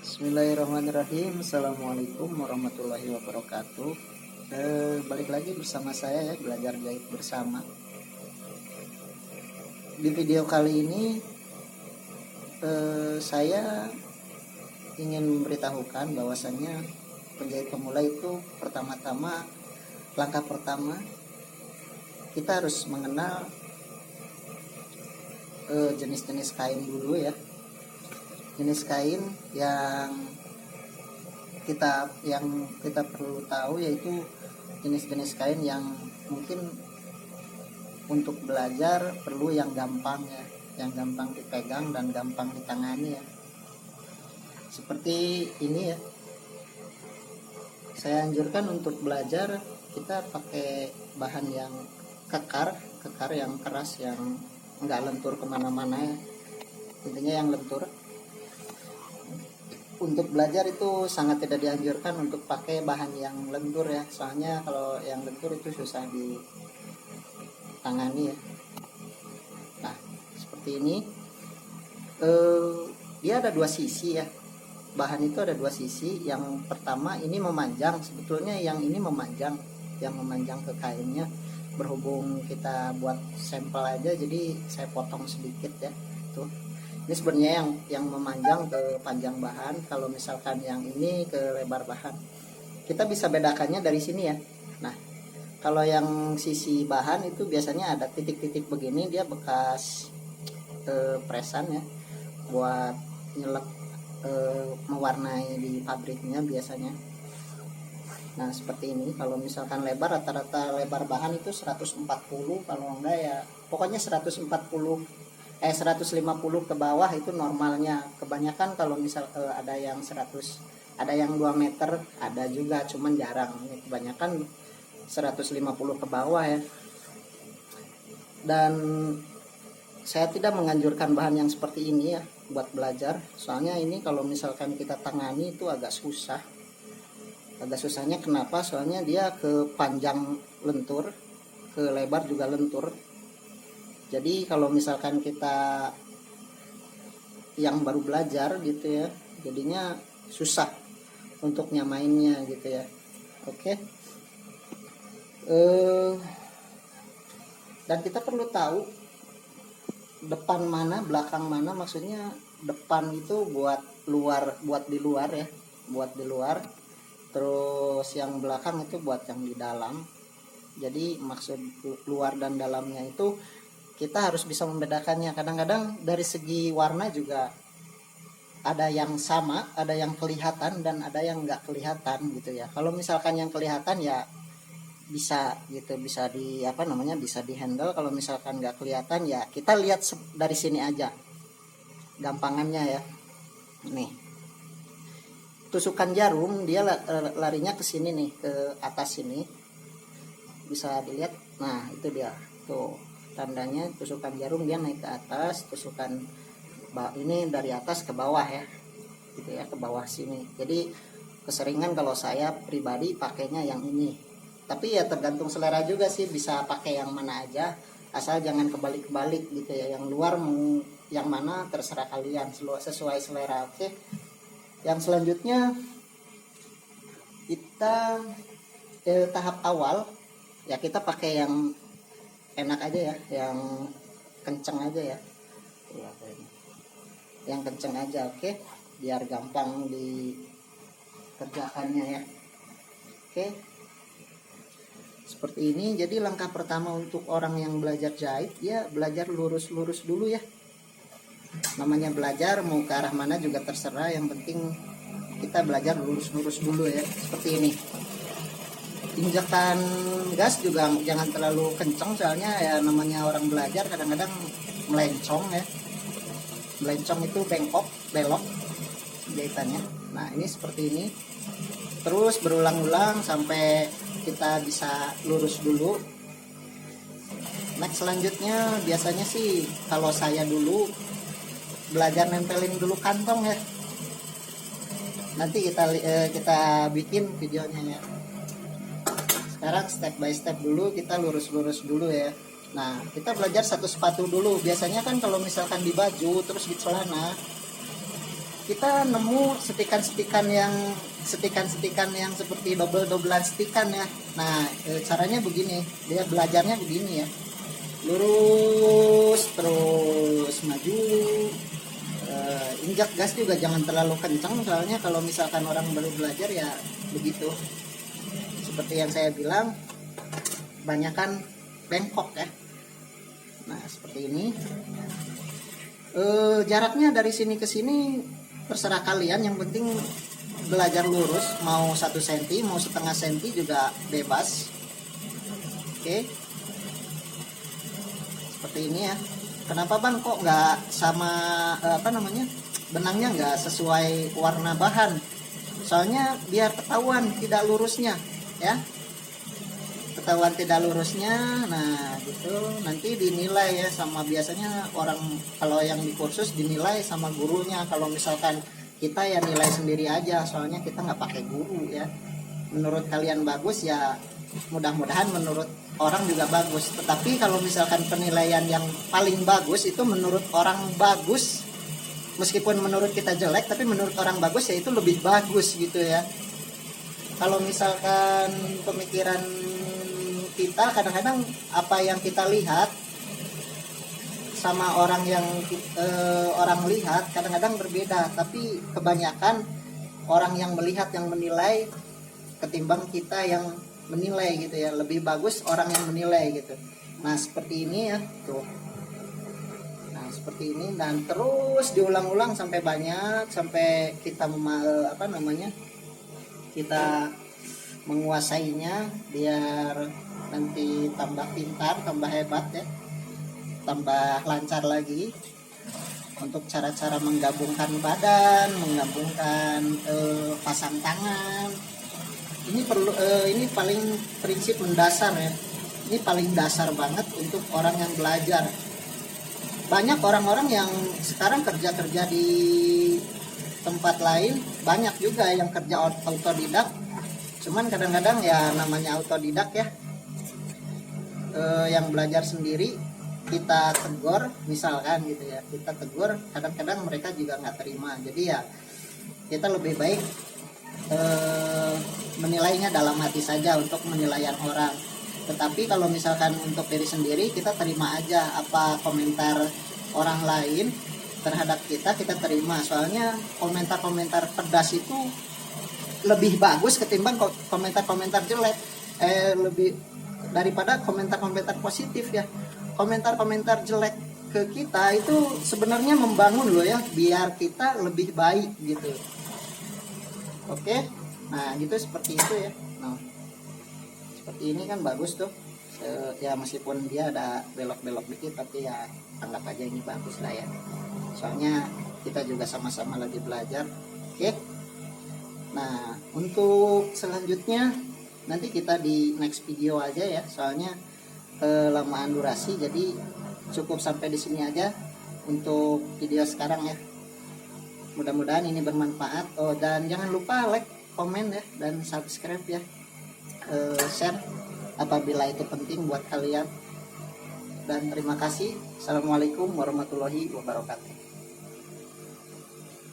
Bismillahirrahmanirrahim. Assalamualaikum warahmatullahi wabarakatuh. Balik lagi bersama saya ya, belajar jahit bersama. Di video kali ini saya ingin memberitahukan bahwasannya penjahit pemula itu langkah pertama kita harus mengenal jenis-jenis kain dulu ya. Jenis kain yang kita perlu tahu yaitu jenis-jenis kain yang mungkin untuk belajar perlu yang gampang ya, yang gampang dipegang dan gampang ditangani ya. Seperti ini ya. Saya anjurkan untuk belajar kita pakai bahan yang kekar yang keras, yang enggak lentur kemana-mana ya. Intinya yang lentur. Untuk belajar itu sangat tidak dianjurkan untuk pakai bahan yang lentur ya, soalnya kalau yang lentur itu susah ditangani ya. Nah seperti ini, dia ada dua sisi ya, bahan itu ada dua sisi. Yang pertama ini memanjang, sebetulnya yang ini memanjang ke kainnya. Berhubung kita buat sampel aja, jadi saya potong sedikit ya. Tuh, ini sebenarnya yang memanjang ke panjang bahan. Kalau misalkan yang ini ke lebar bahan, kita bisa bedakannya dari sini ya. Nah kalau yang sisi bahan itu biasanya ada titik-titik begini, dia bekas presan ya, buat nyelek mewarnai di pabriknya biasanya. Nah seperti ini. Kalau misalkan lebar, rata-rata lebar bahan itu 140, kalau enggak ya pokoknya 150 150 ke bawah itu normalnya. Kebanyakan kalau misal ada yang 100, ada yang 2 meter, ada juga, cuman jarang. Kebanyakan 150 ke bawah ya. Dan saya tidak menganjurkan bahan yang seperti ini ya buat belajar. Soalnya ini kalau misalkan kita tangani itu agak susah. Agak susahnya kenapa? Soalnya dia ke panjang lentur, ke lebar juga lentur. Jadi kalau misalkan kita yang baru belajar gitu ya, jadinya susah untuk nyamainnya gitu ya. Oke. Dan kita perlu tahu depan mana, belakang mana. Maksudnya depan itu buat luar, buat di luar ya, buat di luar. Terus yang belakang itu buat yang di dalam. Jadi maksud luar dan dalamnya itu kita harus bisa membedakannya. Kadang-kadang dari segi warna juga ada yang sama, ada yang kelihatan dan ada yang nggak kelihatan gitu ya. Kalau misalkan yang kelihatan ya bisa gitu, bisa bisa dihandle. Kalau misalkan nggak kelihatan ya kita lihat dari sini aja, gampangannya ya. Nih tusukan jarum dia larinya ke sini nih, ke atas sini, bisa dilihat. Nah itu dia tuh tandanya, tusukan jarum dia naik ke atas, tusukan ini dari atas ke bawah ya, gitu ya, ke bawah sini. Jadi keseringan kalau saya pribadi pakainya yang ini, tapi ya tergantung selera juga sih, bisa pakai yang mana aja asal jangan kebalik-kebalik gitu ya. Yang luar mau yang mana terserah kalian, sesuai selera. Oke. Yang selanjutnya kita tahap awal ya, kita pakai yang enak aja ya, yang kenceng aja ya, yang kenceng aja. Oke, biar gampang dikerjakannya ya. Oke, seperti ini. Jadi langkah pertama untuk orang yang belajar jahit, ya belajar lurus-lurus dulu ya. Namanya belajar mau ke arah mana juga terserah, yang penting kita belajar lurus-lurus dulu ya. Seperti ini. Injakan gas juga jangan terlalu kencang, soalnya ya namanya orang belajar kadang-kadang melencong ya. Melencong itu bengkok, belok jahitannya. Nah ini seperti ini. Terus berulang-ulang sampai kita bisa lurus dulu. Next selanjutnya biasanya sih kalau saya dulu belajar nempelin dulu kantong ya. Nanti kita bikin videonya ya. Sekarang step by step dulu, kita lurus-lurus dulu ya. Nah, kita belajar satu sepatu dulu. Biasanya kan kalau misalkan di baju terus di celana, kita nemu setikan-setikan yang seperti double-doublean setikan ya. Nah, caranya begini, dia belajarnya begini ya. Lurus terus maju, injak gas juga jangan terlalu kencang, soalnya kalau misalkan orang baru belajar ya begitu. Seperti yang saya bilang, banyakan bengkok ya. Nah, seperti ini. Jaraknya dari sini ke sini terserah kalian, yang penting belajar lurus, mau 1 cm mau setengah cm juga bebas. Oke, seperti ini ya. Kenapa bang kok nggak sama benangnya nggak sesuai warna bahan? Soalnya biar ketahuan tidak lurusnya ya, ketahuan tidak lurusnya. Nah gitu nanti dinilai ya, sama biasanya orang kalau yang di kursus dinilai sama gurunya. Kalau misalkan kita ya nilai sendiri aja, soalnya kita nggak pakai guru ya. Menurut kalian bagus ya, mudah-mudahan menurut orang juga bagus. Tetapi kalau misalkan penilaian yang paling bagus itu menurut orang bagus, meskipun menurut kita jelek tapi menurut orang bagus ya itu lebih bagus gitu ya. Kalau misalkan pemikiran kita kadang-kadang apa yang kita lihat sama orang yang orang lihat kadang-kadang berbeda, tapi kebanyakan orang yang melihat yang menilai ketimbang kita yang menilai gitu ya. Lebih bagus orang yang menilai gitu. Nah seperti ini ya tuh. Nah seperti ini, dan terus diulang-ulang sampai banyak, sampai kita kita menguasainya, biar nanti tambah pintar, tambah hebat ya, tambah lancar lagi untuk cara-cara menggabungkan badan, menggabungkan pasang tangan. Ini perlu ini paling prinsip mendasar ya. Ini paling dasar banget untuk orang yang belajar. Banyak orang-orang yang sekarang kerja di tempat lain, banyak juga yang kerja autodidak. Cuman kadang-kadang ya namanya autodidak ya, yang belajar sendiri kita tegur misalkan gitu ya, kita tegur, kadang-kadang mereka juga nggak terima. Jadi ya kita lebih baik menilainya dalam hati saja untuk penilaian orang. Tetapi kalau misalkan untuk diri sendiri, kita terima aja apa komentar orang lain terhadap kita terima. Soalnya komentar-komentar pedas itu lebih bagus ketimbang komentar-komentar jelek, lebih daripada komentar-komentar positif ya. Komentar-komentar jelek ke kita itu sebenarnya membangun loh ya, biar kita lebih baik gitu. Oke, nah gitu, seperti itu ya. Nah seperti ini kan bagus tuh ya, meskipun dia ada belok-belok dikit tapi ya anggap aja ini bagus lah ya, soalnya kita juga sama-sama lagi belajar. Oke, nah untuk selanjutnya nanti kita di next video aja ya, soalnya kelamaan durasi, jadi cukup sampai di sini aja untuk video sekarang ya. Mudah-mudahan ini bermanfaat. Dan jangan lupa like, komen ya, dan subscribe ya, share apabila itu penting buat kalian. Dan terima kasih. Assalamualaikum warahmatullahi wabarakatuh.